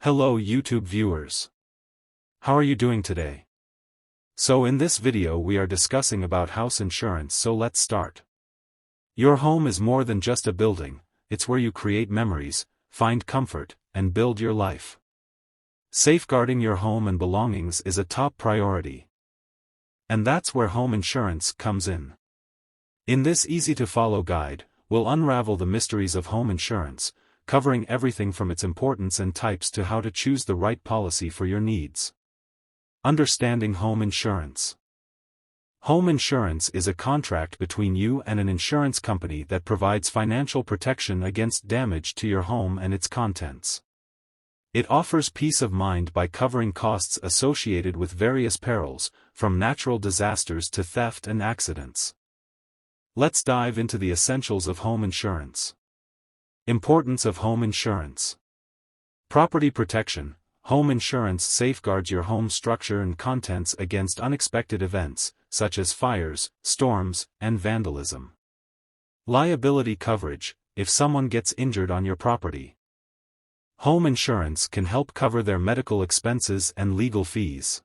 Hello YouTube viewers. How are you doing today? So in this video we are discussing about house insurance, so let's start. Your home is more than just a building, it's where you create memories, find comfort, and build your life. Safeguarding your home and belongings is a top priority. And that's where home insurance comes in. In this easy-to-follow guide, we'll unravel the mysteries of home insurance, covering everything from its importance and types to how to choose the right policy for your needs. Understanding home insurance. Home insurance is a contract between you and an insurance company that provides financial protection against damage to your home and its contents. It offers peace of mind by covering costs associated with various perils, from natural disasters to theft and accidents. Let's dive into the essentials of home insurance. Importance of home insurance. Property protection. Home insurance safeguards your home structure and contents against unexpected events, such as fires, storms, and vandalism. Liability coverage. If someone gets injured on your property, home insurance can help cover their medical expenses and legal fees.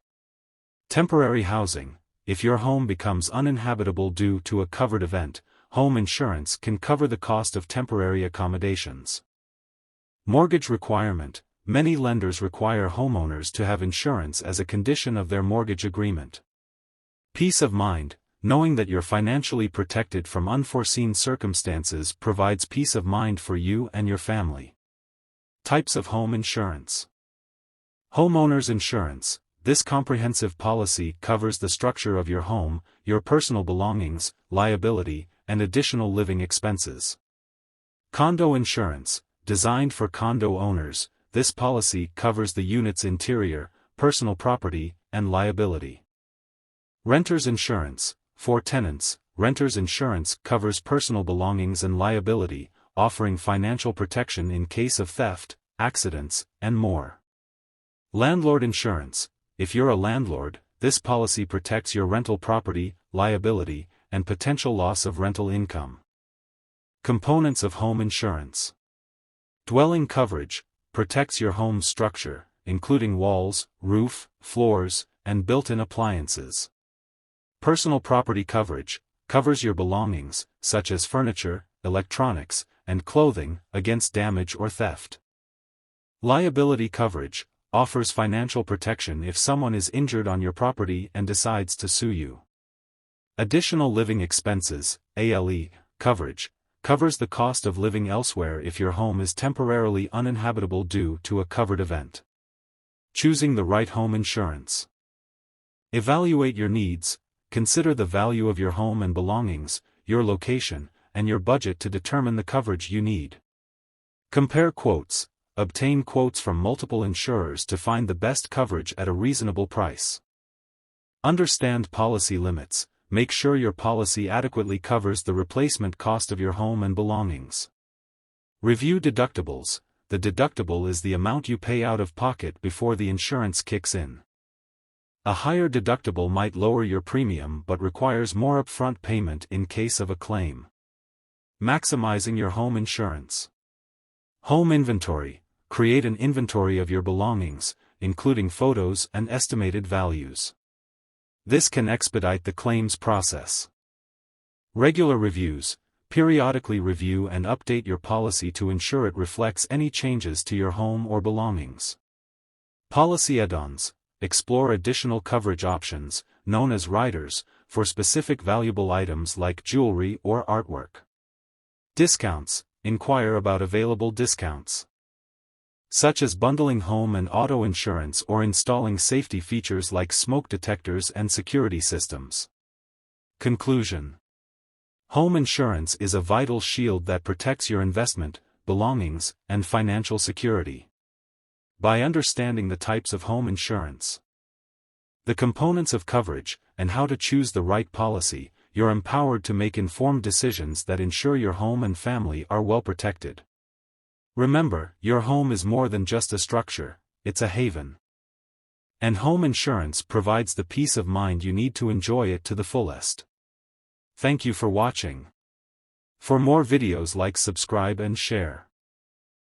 Temporary housing. If your home becomes uninhabitable due to a covered event, home insurance can cover the cost of temporary accommodations. Mortgage requirement. Many lenders require homeowners to have insurance as a condition of their mortgage agreement. Peace of mind. Knowing that you're financially protected from unforeseen circumstances provides peace of mind for you and your family. Types of home insurance. Homeowners insurance. This comprehensive policy covers the structure of your home, your personal belongings, liability, and additional living expenses. Condo insurance. Designed for condo owners, this policy covers the unit's interior, personal property, and liability. Renters insurance. For tenants, renters insurance covers personal belongings and liability, offering financial protection in case of theft, accidents, and more. Landlord insurance. If you're a landlord, this policy protects your rental property, liability, and potential loss of rental income. Components of home insurance. Dwelling coverage protects your home's structure, including walls, roof, floors, and built-in appliances. Personal property coverage covers your belongings, such as furniture, electronics, and clothing, against damage or theft. Liability coverage offers financial protection if someone is injured on your property and decides to sue you. Additional living expenses, ALE, coverage, covers the cost of living elsewhere if your home is temporarily uninhabitable due to a covered event. Choosing the right home insurance. Evaluate your needs, consider the value of your home and belongings, your location, and your budget to determine the coverage you need. Compare quotes, obtain quotes from multiple insurers to find the best coverage at a reasonable price. Understand policy limits. Make sure your policy adequately covers the replacement cost of your home and belongings. Review deductibles. The deductible is the amount you pay out of pocket before the insurance kicks in. A higher deductible might lower your premium but requires more upfront payment in case of a claim. Maximizing your home insurance. Home inventory. Create an inventory of your belongings, including photos and estimated values. This can expedite the claims process. Regular reviews. Periodically review and update your policy to ensure it reflects any changes to your home or belongings. Policy add-ons. Explore additional coverage options, known as riders, for specific valuable items like jewelry or artwork. Discounts. Inquire about available discounts, such as bundling home and auto insurance or installing safety features like smoke detectors and security systems. Conclusion. Home insurance is a vital shield that protects your investment, belongings, and financial security. By understanding the types of home insurance, the components of coverage, and how to choose the right policy, you're empowered to make informed decisions that ensure your home and family are well protected. Remember, your home is more than just a structure, it's a haven. And home insurance provides the peace of mind you need to enjoy it to the fullest. Thank you for watching. For more videos, like, subscribe and share.